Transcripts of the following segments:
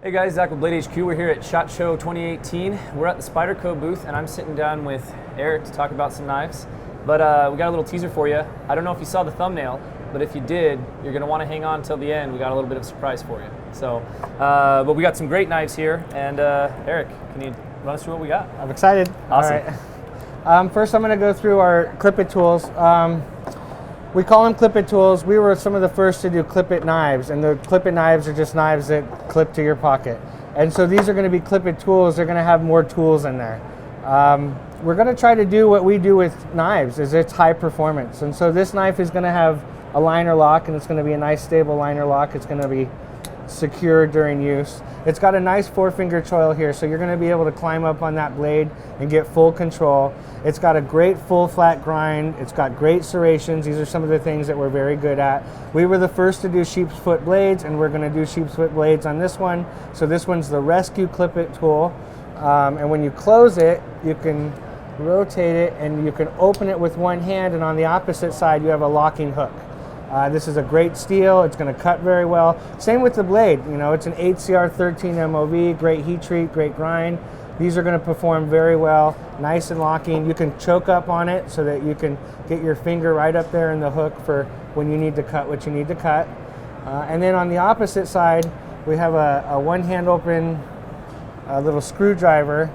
Hey guys, Zach with Blade HQ. We're here at SHOT Show 2018. We're at the Spyderco booth, and I'm sitting down with Eric to talk about some knives. But we got a little teaser for you. I don't know if you saw the thumbnail, but if you did, you're going to want to hang on till the end. We got a little bit of a surprise for you. So, but we got some great knives here. And Eric, can you run us through what we got? I'm excited. Awesome. All right. First, I'm going to go through our clip-it tools. We call them clip-it tools. We were some of the first to do clip-it knives, and the clip-it knives are just knives that clip to your pocket. And so these are going to be clip-it tools. They're going to have more tools in there. We're going to try to do what we do with knives, is it's high performance. And so this knife is going to have a liner lock, and it's going to be a nice stable liner lock. It's going to be secure during use. It's got a nice 4-finger choil here, so you're going to be able to climb up on that blade and get full control. It's got a great full flat grind. It's got great serrations. These are some of the things that we're very good at. We were the first to do sheep's foot blades, and we're going to do sheep's foot blades on this one. So this one's the Rescue Clip-It tool. And when you close it, you can rotate it and you can open it with one hand, and on the opposite side you have a locking hook. This is a great steel. It's going to cut very well. Same with the blade. You know, it's an 8CR13 MOV, great heat treat, great grind. These are going to perform very well, nice and locking. You can choke up on it so that you can get your finger right up there in the hook for when you need to cut what you need to cut. And then on the opposite side, we have a one-hand open little screwdriver.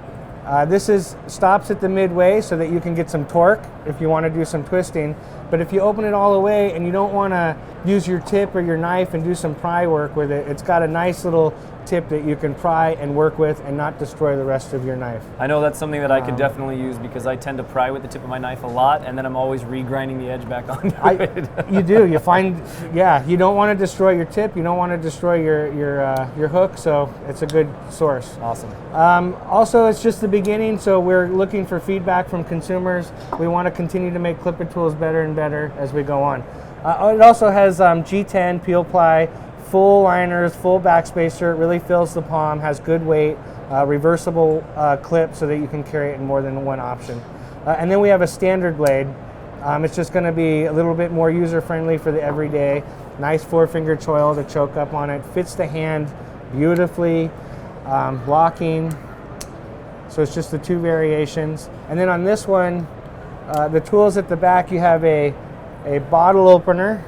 This stops at the midway so that you can get some torque if you want to do some twisting. But if you open it all the way and you don't want to use your tip or your knife and do some pry work with it, it's got a nice little tip that you can pry and work with and not destroy the rest of your knife. I know that's something that I could definitely use because I tend to pry with the tip of my knife a lot, and then I'm always regrinding the edge back onto it. You do. You find, yeah, you don't want to destroy your tip. You don't want to destroy your hook, so it's a good source. Awesome. Also, it's just the beginning, so we're looking for feedback from consumers. We want to continue to make clip-it tools better and better as we go on. It also has G10 peel ply, full liners, full backspacer. It really fills the palm, has good weight, reversible clip so that you can carry it in more than one option. And then we have a standard blade. It's just going to be a little bit more user-friendly for the everyday. Nice 4-finger choil to choke up on it. Fits the hand beautifully, locking. So it's just the two variations. And then on this one, the tools at the back, you have a bottle opener,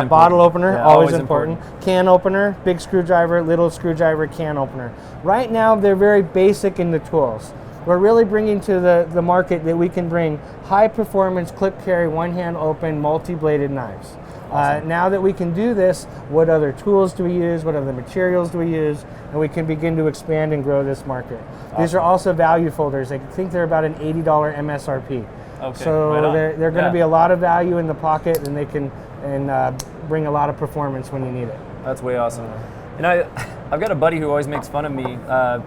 bottle opener, yeah, always important. Can opener, big screwdriver, little screwdriver, can opener. Right now, they're very basic in the tools. We're really bringing to the market that we can bring high performance clip carry, one hand open, multi-bladed knives. Awesome. Now that we can do this, what other tools do we use? What other materials do we use? And we can begin to expand and grow this market. Awesome. These are also value folders. I think they're about an $80 MSRP. Okay, so right they're going to be a lot of value in the pocket, and they can bring a lot of performance when you need it. That's way awesome. And I've got a buddy who always makes fun of me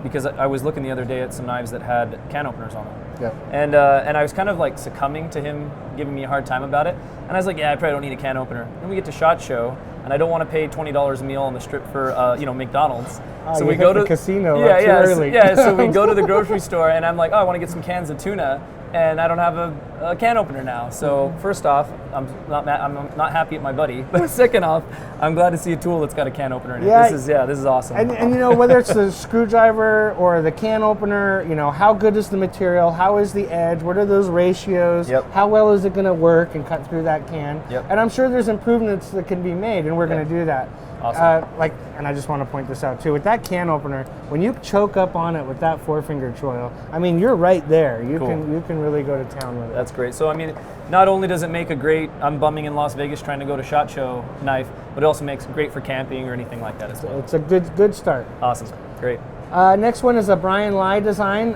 because I was looking the other day at some knives that had can openers on them. Yep. And I was kind of like succumbing to him giving me a hard time about it. And I was like, yeah, I probably don't need a can opener. Then we get to SHOT Show, and I don't want to pay $20 a meal on the strip for McDonald's. So we go to the casino. Early. So we go to the grocery store, and I'm like, oh, I want to get some cans of tuna, and I don't have a can opener now. So first off, I'm not happy at my buddy, but second off, I'm glad to see a tool that's got a can opener in it. Yeah, this is awesome. And you know, whether it's the screwdriver or the can opener, you know, how good is the material? How is the edge? What are those ratios? Yep. How well is it going to work and cut through that can? Yep. And I'm sure there's improvements that can be made, and we're going to do that. Awesome. And I just want to point this out too. With that can opener, when you choke up on it with that 4-finger choil, I mean, you're right there. You can really go to town with it. That's great. So I mean, not only does it make a great, I'm bumming in Las Vegas trying to go to SHOT Show knife, but it also makes it great for camping or anything like that as well. It's a good start. Awesome. Great. Next one is a Brian Lai design.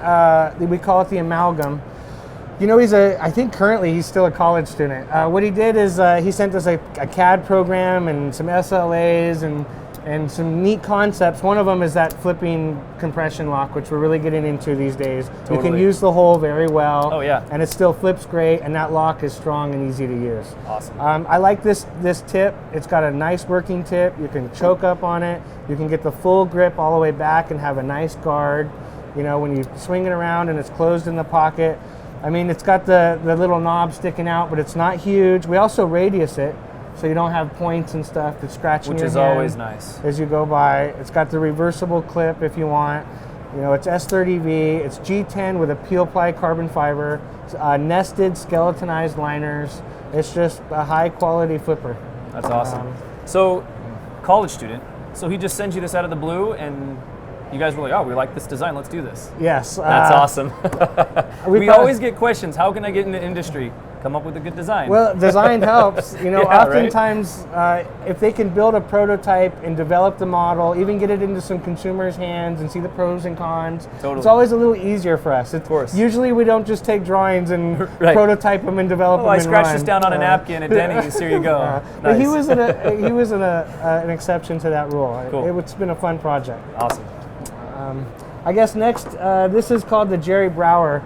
We call it the Amalgam. You know, I think currently he's still a college student. What he did is he sent us a CAD program and some SLAs and some neat concepts. One of them is that flipping compression lock, which we're really getting into these days. Totally. You can use the hole very well. Oh yeah. And it still flips great, and that lock is strong and easy to use. Awesome. I like this tip. It's got a nice working tip. You can choke up on it. You can get the full grip all the way back and have a nice guard. You know, when you swing it around and it's closed in the pocket. I mean, it's got the little knob sticking out, but it's not huge. We also radius it. so you don't have points and stuff that's scratching Which your is hand always nice. as you go by. It's got the reversible clip if you want. You know, it's S30V, it's G10 with a peel ply carbon fiber, nested skeletonized liners. It's just a high quality flipper. That's awesome. So, college student, so he just sends you this out of the blue, and you guys were like, oh, we like this design, let's do this. Yes. That's awesome. We thought- always get questions, how can I get into industry? Come up with a good design. Well, design helps. You know, Yeah, oftentimes, if they can build a prototype and develop the model, even get it into some consumers' hands and see the pros and cons, Totally. it's always a little easier for us. Of course. Usually we don't just take drawings and Right. prototype them and develop them I and scratched run. this down on a napkin at Denny's, here you go. But he Nice. was an exception to that rule. Cool. It's been a fun project. Awesome. I guess next, this is called the Jerry Brower.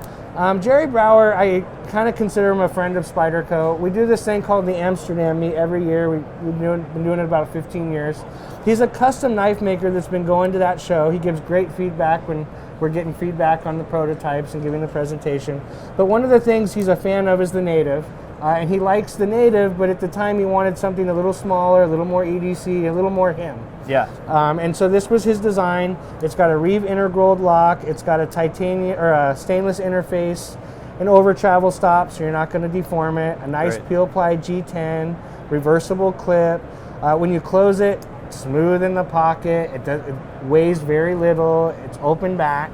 Jerry Brower, I kind of consider him a friend of Spyderco. We do this thing called the Amsterdam meet every year. We've been doing it about 15 years. He's a custom knife maker that's been going to that show. He gives great feedback when we're getting feedback on the prototypes and giving the presentation. But one of the things he's a fan of is the Native. And he likes the Native, but at the time he wanted something a little smaller, a little more EDC, a little more him. Yeah. And so this was his design. It's got a Reeve integral lock. It's got a titanium or a stainless interface, an over travel stop, so you're not going to deform it. A nice Great. peel ply G10, reversible clip. When you close it, smooth in the pocket. It weighs very little. It's open back.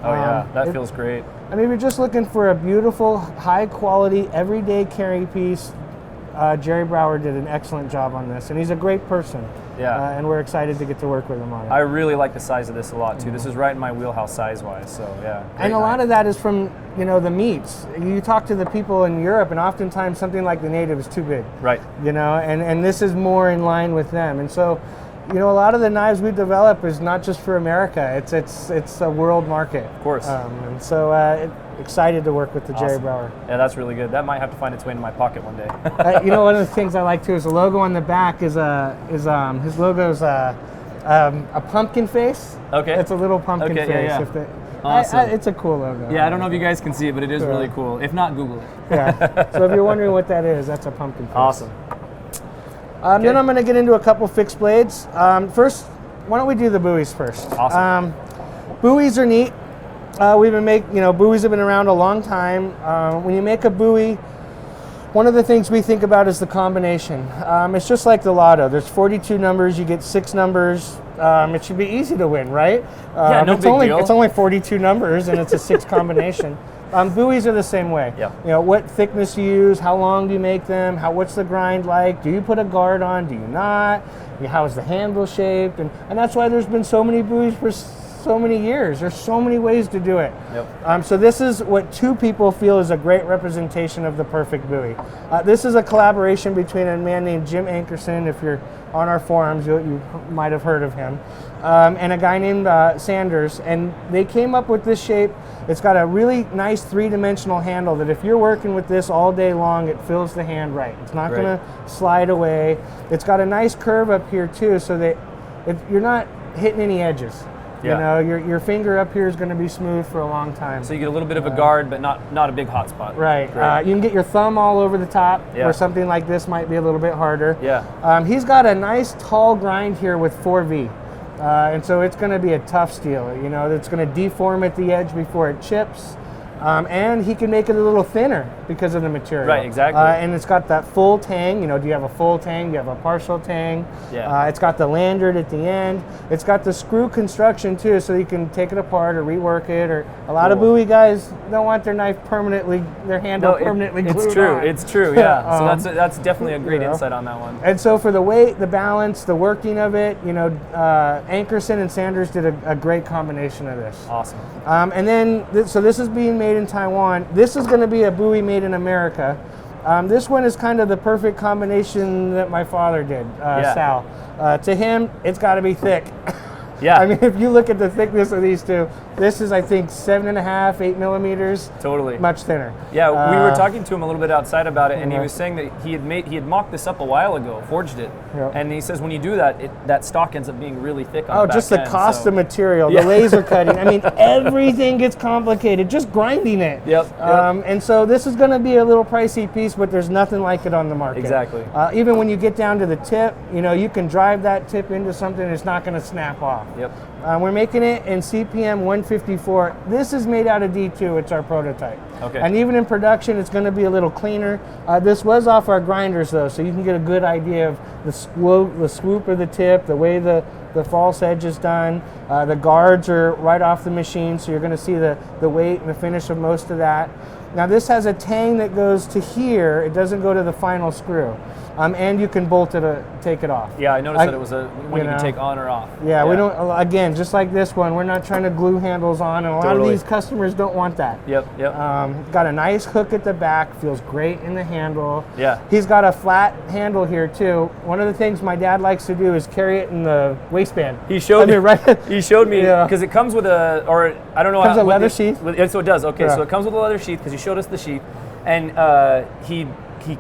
Oh yeah, that feels great. I mean, we're just looking for a beautiful, high quality, everyday carry piece. Jerry Brower did an excellent job on this, and he's a great person. Yeah. And we're excited to get to work with him on it. I really like the size of this a lot too. This is right in my wheelhouse size-wise, so yeah. And a lot of that is from, you know, the meats. You talk to the people in Europe, and oftentimes something like the Native is too big. Right. You know, and this is more in line with them. And so, you know, a lot of the knives we develop is not just for America. It's a world market. Of course. And so excited to work with the Jerry Awesome. Brower. Yeah, that's really good. That might have to find its way into my pocket one day. You know, one of the things I like too is the logo on the back is his logo's a pumpkin face. Okay. It's a little pumpkin Okay, face. yeah. If the, Awesome. it's a cool logo. Yeah, I don't know if you guys can see it, but it is Yeah. really cool. If not, Google it. Yeah. So if you're wondering what that is, that's a pumpkin face. Awesome. Then I'm going to get into a couple fixed blades. First, why don't we do the buoys first? Awesome. Buoys are neat. Buoys have been around a long time. When you make a buoy, one of the things we think about is the combination. It's just like the lotto. There's 42 numbers. You get 6 numbers. It should be easy to win, right? Yeah, no big deal. It's only 42 numbers, and it's a 6 combination. Buoys are the same way. Yeah. You know, what thickness you use, how long do you make them, what's the grind like, do you put a guard on, do you not, how is the handle shaped, and that's why there's been so many buoys for so many years. There's so many ways to do it. Yep. So this is what 2 people feel is a great representation of the perfect buoy. This is a collaboration between a man named Jim Ankerson, if you're on our forums, you might have heard of him, and a guy named Sanders, and they came up with this shape. It's got a really nice 3-dimensional handle that if you're working with this all day long, it fills the hand right. It's not Great. going to slide away. It's got a nice curve up here too, so that if you're not hitting any edges. Yeah. You know, your finger up here is going to be smooth for a long time. So you get a little bit of a guard, but not a big hot spot. Right. Great. You can get your thumb all over the top, Yeah. where something like this might be a little bit harder. Yeah. He's got a nice tall grind here with 4V. And so it's going to be a tough steel. You know, it's going to deform at the edge before it chips. And he can make it a little thinner because of the material. Right, exactly. And it's got that full tang. You know, do you have a full tang? Do you have a partial tang? Yeah. It's got the lanyard at the end. It's got the screw construction too, so you can take it apart or rework it. Or a lot of Cool. buoy guys don't want their knife permanently, their handle permanently glued It's true. on. It's true. Yeah. So that's definitely a great you know. insight on that one. And so for the weight, the balance, the working of it, you know, Ankerson and Sanders did a great combination of this. Awesome. And then, so this is being made in Taiwan. This is going to be a buoy made in America. This one is kind of the perfect combination that my father did, Sal. To him, it's got to be thick. Yeah. I mean, if you look at the thickness of these two, This is, I think, 7.5, 8 millimeters. Totally. Much thinner. Yeah, we were talking to him a little bit outside about it, and he Okay. was saying that he had mocked this up a while ago, forged it, Yep. and he says when you do that, that stock ends up being really thick on Oh, the back just the end, cost so- of material, Yeah. the laser cutting. I mean, everything gets complicated, just grinding it. Yep. And so this is going to be a little pricey piece, but there's nothing like it on the market. Exactly. Even when you get down to the tip, you can drive that tip into something, it's not going to snap off. Yep. We're making it in CPM 154. This is made out of D2. It's our prototype. Okay. And even in production, it's going to be a little cleaner. This was off our grinders, though, so you can get a good idea of the swoop of the tip, the way the false edge is done. The guards are right off the machine, so you're going to see the weight and the finish of most of that. Now, this has a tang that goes to here. It doesn't go to the final screw. And you can bolt it, take it off. Yeah, I noticed that it was one you can know. take on or off. Yeah, we don't, again, just like this one, we're not trying to glue handles on, and a lot of Totally. these customers don't want that. Yep. Got a nice hook at the back, feels great in the handle. Yeah. He's got a flat handle here too. One of the things my dad likes to do is carry it in the waistband. He showed me, right? He showed me, Yeah. because it comes with I don't know. Comes how, with a leather it, sheath? So it does, okay, Yeah. so it comes with a leather sheath, because he showed us the sheath, and he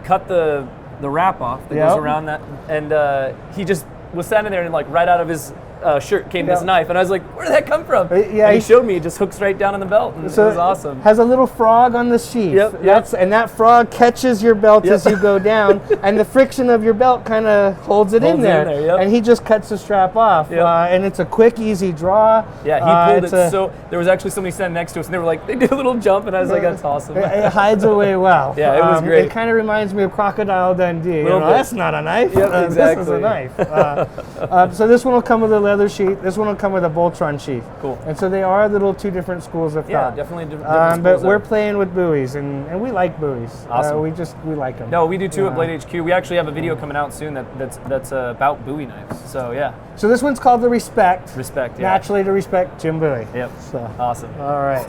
cut the wrap off that Yep. goes around that, and he just was standing there, and like right out of his shirt came this Yep. knife, and I was like, where did that come from? Yeah, and he he- showed me, it just hooks right down in the belt, and So it was awesome. Has a little frog on the sheath. Yep, And that frog catches your belt Yep. as you go down, and the friction of your belt kind of holds it in Holds it there. in there, yep. And he just cuts the strap off. Yep. And it's a quick, easy draw. Yeah, he pulled it's it so, there was actually somebody standing next to us, and they were like, they did a little jump, and I was like, that's awesome. It hides away well. Yeah, it was great. It kind of reminds me of Crocodile Dundee. Little bit. That's not a knife. Yep, This is exactly. a knife. So this one will come with a leather sheath. This one will come with a Voltron sheath. Cool. And so they are little two different schools of Yeah, thought. definitely different But schools we're there. playing with buoys, and we like buoys. Awesome. We like them. No, we do too Yeah. at Blade HQ. We actually have a video coming out soon that's about Bowie knives. So yeah, So this one's called the Respect. respect. Yeah. Naturally to respect Jim Bowie. Yep. So. Awesome. All right.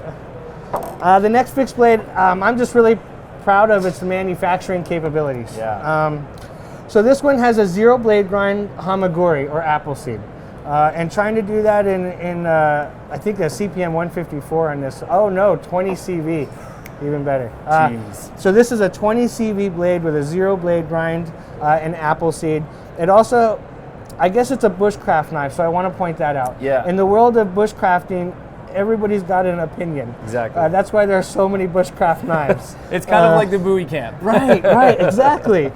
The next fixed blade, I'm just really proud of its manufacturing capabilities. Yeah. So this one has a zero blade grind hamaguri or Appleseed. And trying to do that in I think a CPM 154 on this. Oh no, 20 CV, even better. Jeez. So this is a 20 CV blade with a zero blade grind and Appleseed. It also, I guess it's a bushcraft knife, so I want to point that out. Yeah. In the world of bushcrafting, everybody's got an opinion. Exactly. That's why there are so many bushcraft knives. It's kind of like the Bowie camp. Right, exactly.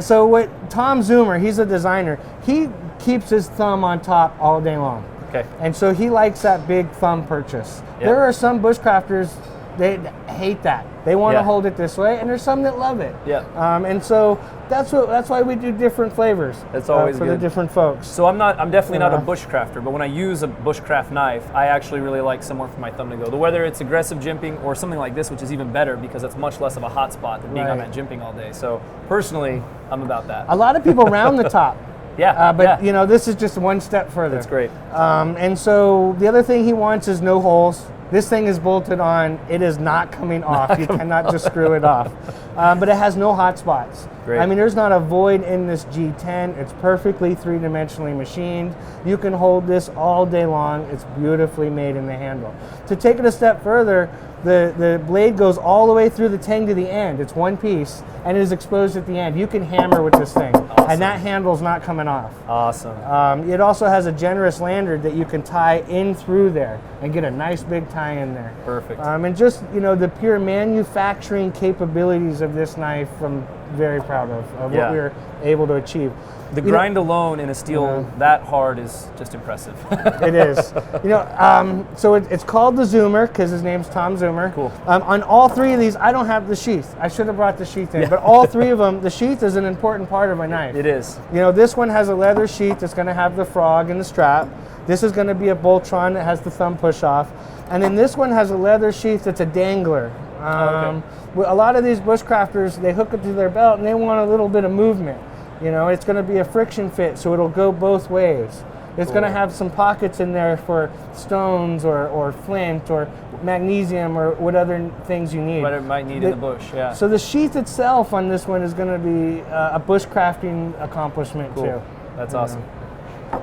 So what Tom Zoomer, he's a designer, he keeps his thumb on top all day long. Okay. And so he likes that big thumb purchase. Yep. There are some bushcrafters, they hate that. They want to Yeah. hold it this way, and there's some that love it. Yeah. And so that's why we do different flavors. That's always for the good. different folks. So I'm definitely not a Yeah. bushcrafter, but when I use a bushcraft knife, I actually really like somewhere for my thumb to go. Whether it's aggressive jimping or something like this, which is even better because it's much less of a hot spot than being on Right. that jimping all day. So personally, I'm about that. A lot of people round the top. Yeah. But yeah. This is just one step further. That's great. And so the other thing he wants is no holes. This thing is bolted on. It is not coming off. You cannot just screw it off. But it has no hot spots. Great. I mean, there's not a void in this G10. It's perfectly three-dimensionally machined. You can hold this all day long. It's beautifully made in the handle. To take it a step further, the blade goes all the way through the tang to the end. It's one piece, and it is exposed at the end. You can hammer with this thing, Awesome. and that handle's not coming off. Awesome. It also has a generous lanyard that you can tie in through there and get a nice big tie in there. Perfect. And just, the pure manufacturing capabilities of this knife, I'm very proud of Yeah. what we were able to achieve. The You know- grind alone in a steel that hard is just impressive. It is. So it's called the Zoomer because his name's Tom Zoomer. Cool. On all three of these, I don't have the sheath. I should have brought the sheath in. Yeah. But all three of them, the sheath is an important part of my knife. It is. This one has a leather sheath that's going to have the frog and the strap. This is going to be a Voltron that has the thumb push off. And then this one has a leather sheath that's a dangler. Okay. A lot of these bushcrafters, they hook it to their belt and they want a little bit of movement. It's going to be a friction fit, so it'll go both ways. It's going to have some pockets in there for stones or flint or magnesium or what other things you need. What it might need in the bush, yeah. So the sheath itself on this one is going to be a bushcrafting accomplishment Cool. too. That's awesome.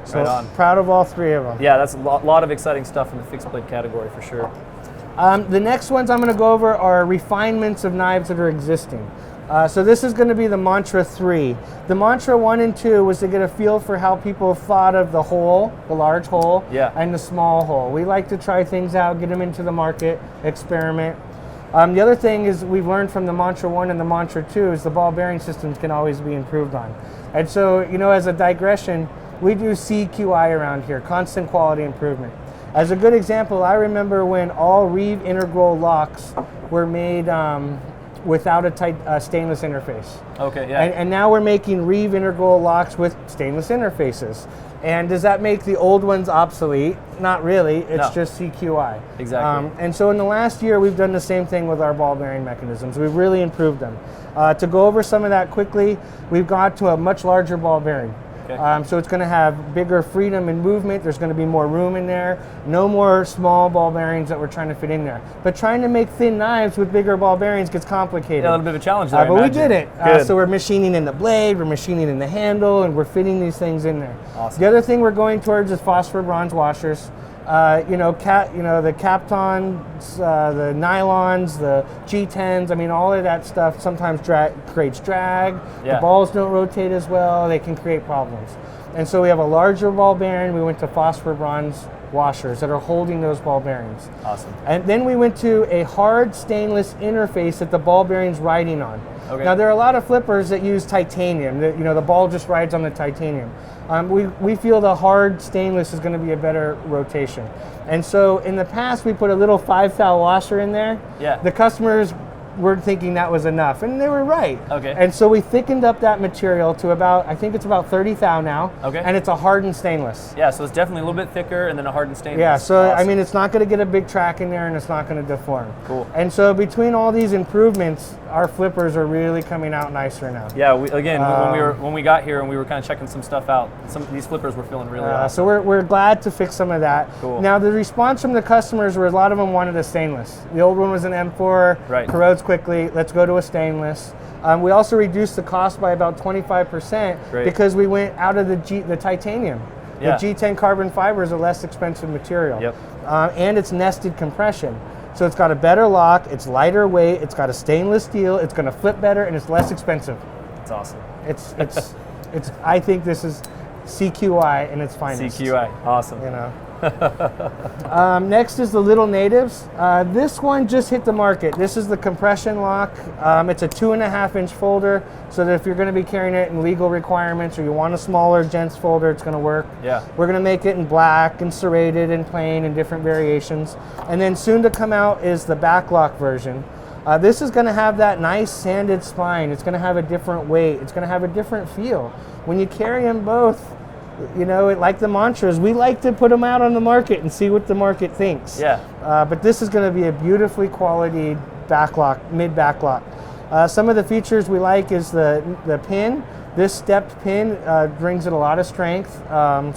So Right on. proud of all 3 of them. Yeah, that's a lot of exciting stuff in the fixed blade category for sure. The next ones I'm going to go over are refinements of knives that are existing. So this is going to be the Mantra 3. The Mantra 1 and 2 was to get a feel for how people thought of the hole, the large hole, and the small hole. We like to try things out, get them into the market, experiment. The other thing is we've learned from the Mantra 1 and the Mantra 2 is the ball bearing systems can always be improved on. And so, you know, as a digression, we do CQI around here, constant quality improvement. As a good example, I remember when all Reeve integral locks were made without a tight stainless interface. Okay, yeah. And now we're making Reeve integral locks with stainless interfaces. And does that make the old ones obsolete? Not really, it's just CQI. Exactly. And so in the last year, we've done the same thing with our ball bearing mechanisms. We've really improved them. To go over some of that quickly, we've got to a much larger ball bearing. Okay. So it's going to have bigger freedom in movement. There's going to be more room in there. No more small ball bearings that we're trying to fit in there. But trying to make thin knives with bigger ball bearings gets complicated. Yeah, a little bit of a challenge there, but we did it. Good. So we're machining in the blade, we're machining in the handle, and we're fitting these things in there. Awesome. The other thing we're going towards is phosphor bronze washers. The Kaptons, the nylons, the G10s, I mean, all of that stuff sometimes creates drag. Yeah. The balls don't rotate as well. They can create problems. And so we have a larger ball bearing. We went to phosphor bronze washers that are holding those ball bearings. Awesome. And then we went to a hard stainless interface that the ball bearing's riding on. Okay. Now there are a lot of flippers that use titanium. That, the ball just rides on the titanium. We feel the hard stainless is going to be a better rotation. And so in the past we put a little 5-thou washer in there. Yeah. The customers were thinking that was enough, and they were right. Okay. And so we thickened up that material to I think it's about 30 thou now. Okay. And it's a hardened stainless. Yeah, so it's definitely a little bit thicker and then a hardened stainless. Yeah, so Awesome. I mean, it's not going to get a big track in there, and it's not going to deform. Cool. And so between all these improvements, our flippers are really coming out nicer now. Yeah, when we got here and we were kind of checking some stuff out, some of these flippers were feeling really awesome. So we're glad to fix some of that. Cool. Now the response from the customers was a lot of them wanted a stainless. The old one was an M4, Right. corrodes quickly. Let's go to a stainless. We also reduced the cost by about 25% Great. because we went out of the titanium. Yeah. The G10 carbon fiber is a less expensive material. Yep. And it's nested compression. So it's got a better lock, it's lighter weight, it's got a stainless steel, it's going to flip better, and it's less expensive. It's awesome. It's. I think this is CQI in its finest. CQI, awesome. Next is the Little Natives. This one just hit the market. This is the compression lock. It's a 2.5-inch folder, so that if you're going to be carrying it in legal requirements or you want a smaller gents folder, it's going to work. Yeah. We're going to make it in black and serrated and plain and different variations. And then soon to come out is the backlock version. This is going to have that nice sanded spine. It's going to have a different weight. It's going to have a different feel. When you carry them both, like the Mantras, we like to put them out on the market and see what the market thinks. Yeah. But this is going to be a beautifully quality backlock, mid backlock. Some of the features we like is the pin. This stepped pin brings it a lot of strength.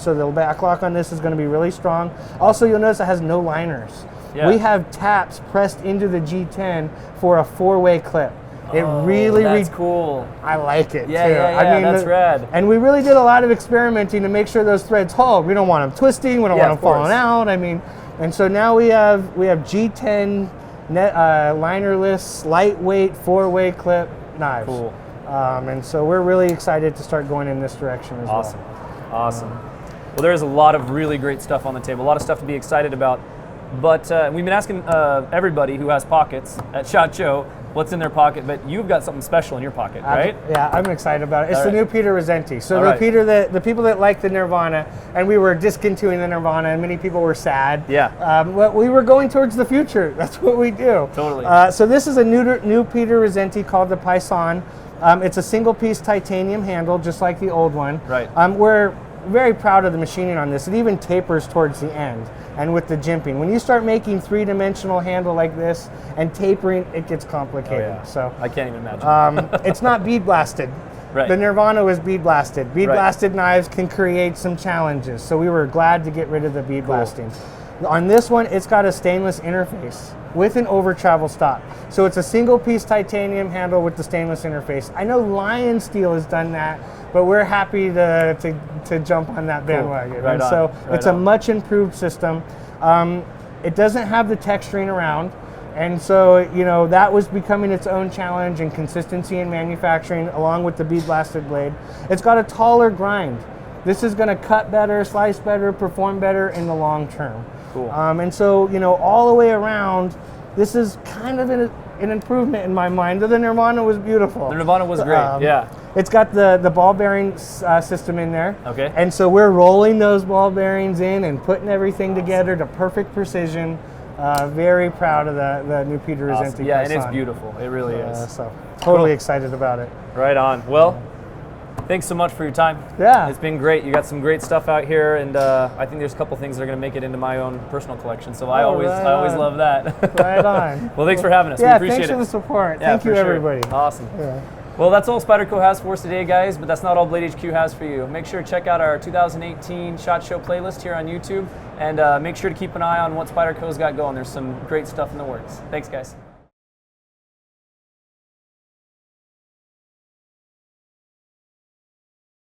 So the backlock on this is going to be really strong. Also, you'll notice it has no liners. Yeah. We have taps pressed into the G10 for a 4-way clip. It really, that's cool. I like it Yeah, too. yeah, that's rad. And we really did a lot of experimenting to make sure those threads hold. We don't want them twisting. We don't want them falling out. And so now we have G10 linerless, lightweight 4-way clip knives. Cool. And so we're really excited to start going in this direction as well. Awesome. Well, there's a lot of really great stuff on the table. A lot of stuff to be excited about. But we've been asking everybody who has pockets at SHOT Show what's in their pocket, but you've got something special in your pocket, right? I'm excied about it. It's the new Peter Rosenti. So the people that like the Nirvana, and we were discontinuing the Nirvana, and many people were sad. Yeah. But we were going towards the future. That's what we do. Totally. So this is a new Peter Rosenti called the Paisan. It's a single-piece titanium handle, just like the old one. Right. We're very proud of the machining on this. It even tapers towards the end, and with the jimping. When you start making 3-dimensional handle like this and tapering, it gets complicated. Oh, yeah. So I can't even imagine. it's not bead blasted. Right. The Nirvana was bead blasted. Bead blasted knives can create some challenges, so we were glad to get rid of the bead blasting. On this one, it's got a stainless interface with an over travel stop. So it's a single piece titanium handle with the stainless interface. I know Lion Steel has done that, but we're happy to jump on that bandwagon. Cool. Right on. So Right it's on. a much improved system. It doesn't have the texturing around. And so, you know, that was becoming its own challenge in consistency in manufacturing along with the bead blasted blade. It's got a taller grind. This is going to cut better, slice better, perform better in the long term. Cool. And so, you know, all the way around, this is kind of an improvement in my mind. The Nirvana was beautiful. The Nirvana was great, yeah. It's got the ball bearing system in there. Okay. And so we're rolling those ball bearings in and putting everything together to perfect precision. Very proud of the new Peter Awesome. Rosenti. Yeah, and it's beautiful. It really is. So totally excited about it. Right on. Well, thanks so much for your time. Yeah. It's been great. You got some great stuff out here, and I think there's a couple things that are going to make it into my own personal collection. So I always love that. Right on. Well, thanks for having us. Yeah, we appreciate thanks it. for the support. Yeah, Thank you, for sure. everybody. Awesome. Yeah. Well, that's all Spyderco has for us today, guys, but that's not all Blade HQ has for you. Make sure to check out our 2018 SHOT Show playlist here on YouTube, and make sure to keep an eye on what Spyderco's got going. There's some great stuff in the works. Thanks, guys.